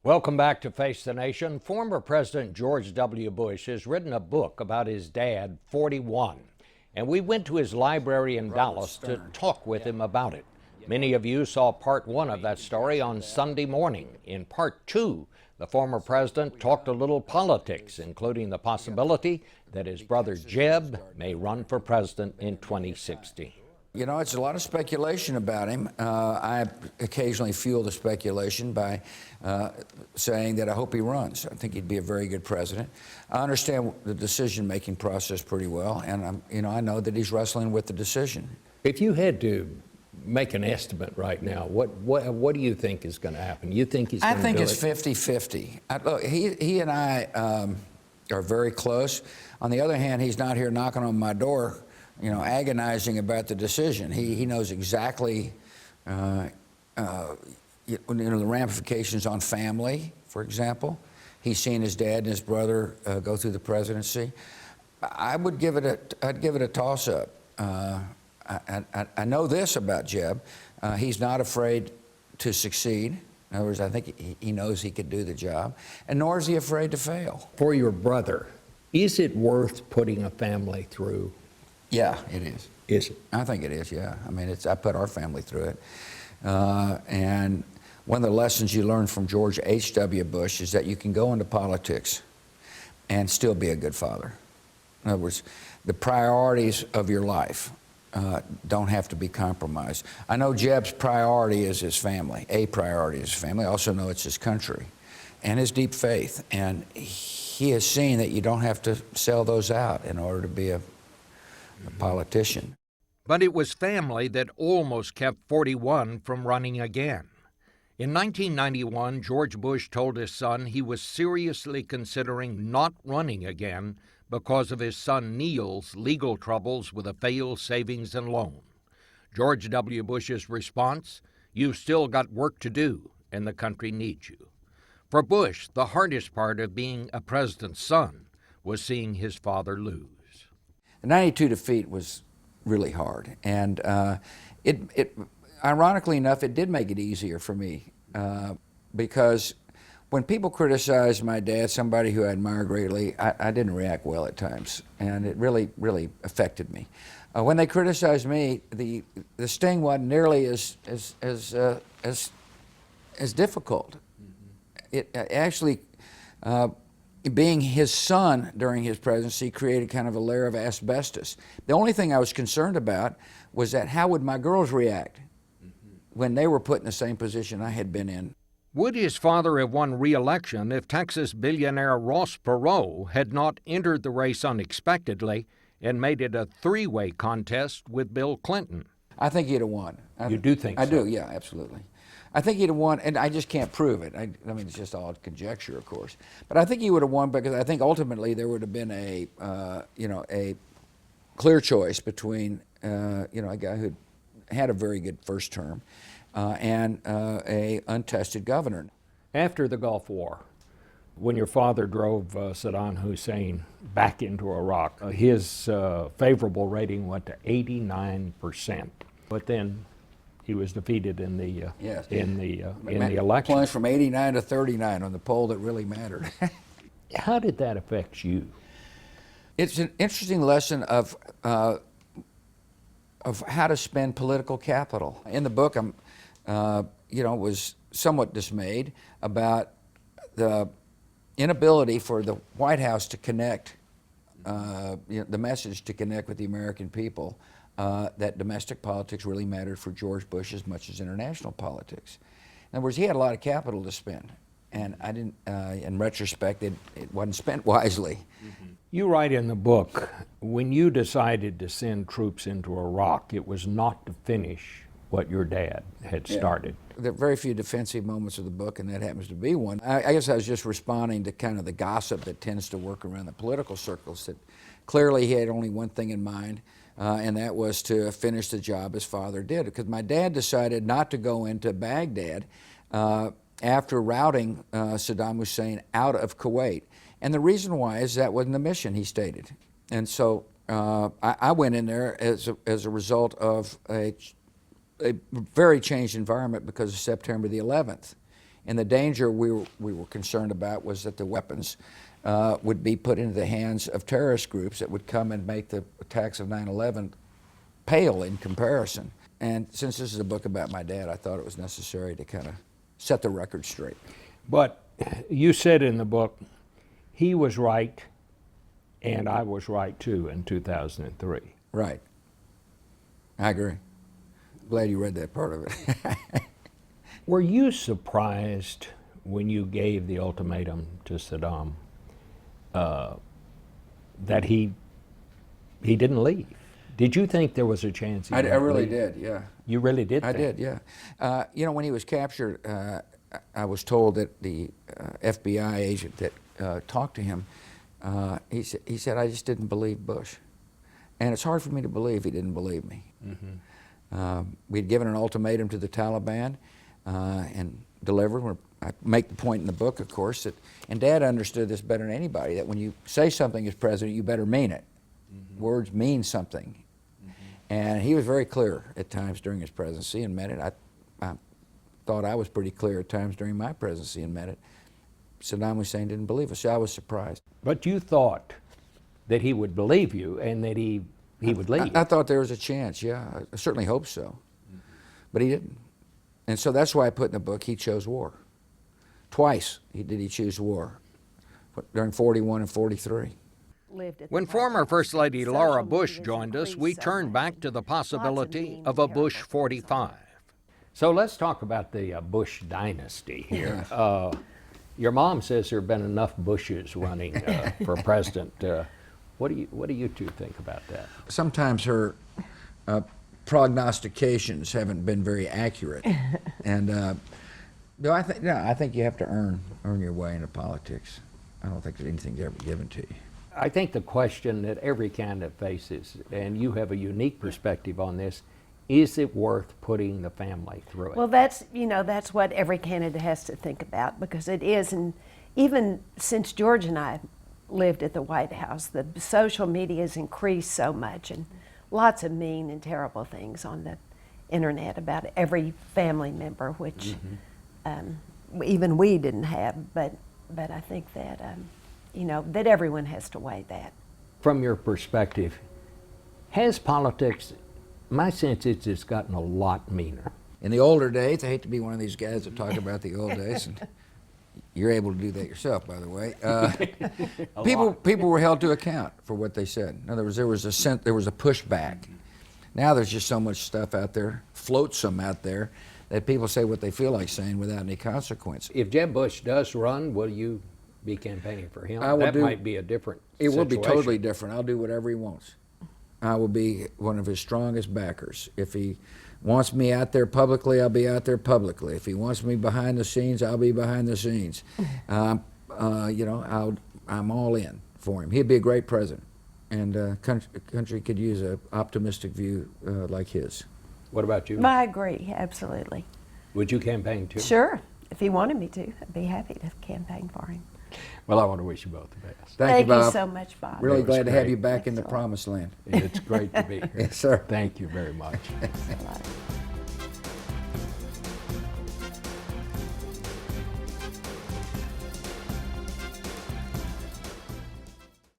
Welcome back to Face the Nation. Former President George W. Bush has written a book about his dad, 41, and we went to his library in Dallas to talk with him about it. Many of you saw part one of that story on Sunday morning. In part two, the former president talked a little politics, including the possibility that his brother Jeb may run for president in 2016. You know, it's a lot of speculation about him. I occasionally fuel the speculation by saying that I hope he runs. I think he'd be a very good president. I understand the decision-making process pretty well, and I know that he's wrestling with the decision. If you had to make an estimate right now, what do you think is going to happen? You think he's going to do it? I think it's 50-50. Look, he and I are very close. On the other hand, he's not here knocking on my door, agonizing about the decision. He knows exactly, the ramifications on family, for example. He's seen his dad and his brother go through the presidency. I'd give it a toss-up. I know this about Jeb. He's not afraid to succeed. In other words, I think he knows he could do the job, and nor is he afraid to fail. For your brother, is it worth putting a family through? Yeah, it is. Is it? I think it is, yeah. I mean, I put our family through it. And one of the lessons you learn from George H.W. Bush is that you can go into politics and still be a good father. In other words, the priorities of your life don't have to be compromised. I know Jeb's priority is his family. A priority is his family. I also know it's his country and his deep faith. And he has seen that you don't have to sell those out in order to be a politician. But it was family that almost kept 41 from running again. In 1991, George Bush told his son he was seriously considering not running again because of his son Neil's legal troubles with a failed savings and loan. George W. Bush's response: "You've still got work to do, and the country needs you." For Bush, the hardest part of being a president's son was seeing his father lose. The 92 defeat was really hard, and ironically enough, it did make it easier for me because when people criticized my dad, somebody who I admire greatly, I didn't react well at times, and it really, really affected me. When they criticized me, the sting wasn't nearly as difficult. It actually. Being his son during his presidency created kind of a layer of asbestos. The only thing I was concerned about was that how would my girls react when they were put in the same position I had been in. Would his father have won re-election if Texas billionaire Ross Perot had not entered the race unexpectedly and made it a three-way contest with Bill Clinton? I think he'd have won. You do think so? I do, yeah, absolutely. I think he'd have won, and I just can't prove it. I mean, it's just all conjecture, of course. But I think he would have won because I think ultimately there would have been a clear choice between, a guy who had a very good first term and a untested governor. After the Gulf War, when your father drove Saddam Hussein back into Iraq, his favorable rating went to 89%. But then he was defeated in the election. Plunged from 89 to 39 on the poll that really mattered. How did that affect you? It's an interesting lesson of how to spend political capital. In the book, was somewhat dismayed about the inability for the White House to connect, the message to connect with the American people. That domestic politics really mattered for George Bush as much as international politics. In other words, he had a lot of capital to spend, and I didn't. In retrospect, it wasn't spent wisely. Mm-hmm. You write in the book, when you decided to send troops into Iraq, it was not to finish what your dad had started. There are very few defensive moments of the book, and that happens to be one. I guess I was just responding to kind of the gossip that tends to work around the political circles, that clearly he had only one thing in mind, and that was to finish the job his father did. Because my dad decided not to go into Baghdad after routing Saddam Hussein out of Kuwait. And the reason why is that wasn't the mission, he stated. And so I went in there as a result of a very changed environment because of September the 11th. And the danger we were concerned about was that the weapons would be put into the hands of terrorist groups that would come and make the attacks of 9/11 pale in comparison. And since this is a book about my dad, I thought it was necessary to kind of set the record straight. But you said in the book, he was right and I was right too in 2003. Right. I agree. Glad you read that part of it. Were you surprised when you gave the ultimatum to Saddam that he didn't leave? Did you think there was a chance he I might really leave? did, yeah. You really did I think? did, yeah. You know, when he was captured, I was told that the FBI agent that talked to him, he said, I just didn't believe Bush. And it's hard for me to believe he didn't believe me. Mm-hmm. We'd given an ultimatum to the Taliban and delivered. I make the point in the book, of course, that, and Dad understood this better than anybody, that when you say something as president, you better mean it. Mm-hmm. Words mean something. Mm-hmm. And he was very clear at times during his presidency and meant it. I thought I was pretty clear at times during my presidency and meant it. Saddam Hussein didn't believe us, so I was surprised. But you thought that he would believe you and that he would leave. I thought there was a chance, yeah. I certainly hoped so. Mm-hmm. But he didn't. And so that's why I put in the book, he chose war. Twice did he choose war, during 41 and 43. When former First Lady Laura Bush joined us, we turned back to the possibility of a Bush 45. So let's talk about the Bush dynasty here. Your mom says there have been enough Bushes running for president. What do you two think about that? Sometimes her prognostications haven't been very accurate, and I think you have to earn your way into politics. I don't think there's anything ever given to you. I think the question that every candidate faces, and you have a unique perspective on this, is it worth putting the family through it? Well, that's what every candidate has to think about, because it is, and even since George and I lived at the White House, the social media has increased so much, and lots of mean and terrible things on the internet about every family member, which even we didn't have. But I think that that everyone has to weigh that. From your perspective, has politics? My sense is it's gotten a lot meaner. In the older days, I hate to be one of these guys that talk about the old days, and you're able to do that yourself, by the way. People were held to account for what they said. In other words, there was a pushback. Now there's just so much stuff out there, flotsam out there, that people say what they feel like saying without any consequence. If Jeb Bush does run, will you be campaigning for him? That might be a different situation. It will be totally situation. different. I'll do whatever he wants. I will be one of his strongest backers. If he wants me out there publicly, I'll be out there publicly. If he wants me behind the scenes, I'll be behind the scenes. I'm all in for him. He'd be a great president, and country could use an optimistic view like his. What about you? I agree, absolutely. Would you campaign too? Sure. If he wanted me to, I'd be happy to campaign for him. Well, I want to wish you both the best. Thank you, Bob. so much, Bob. Really glad to have great. you back in the Thanks a lot. promised land. It's great to be here. Yes, sir. Thank you very much. Thanks a lot.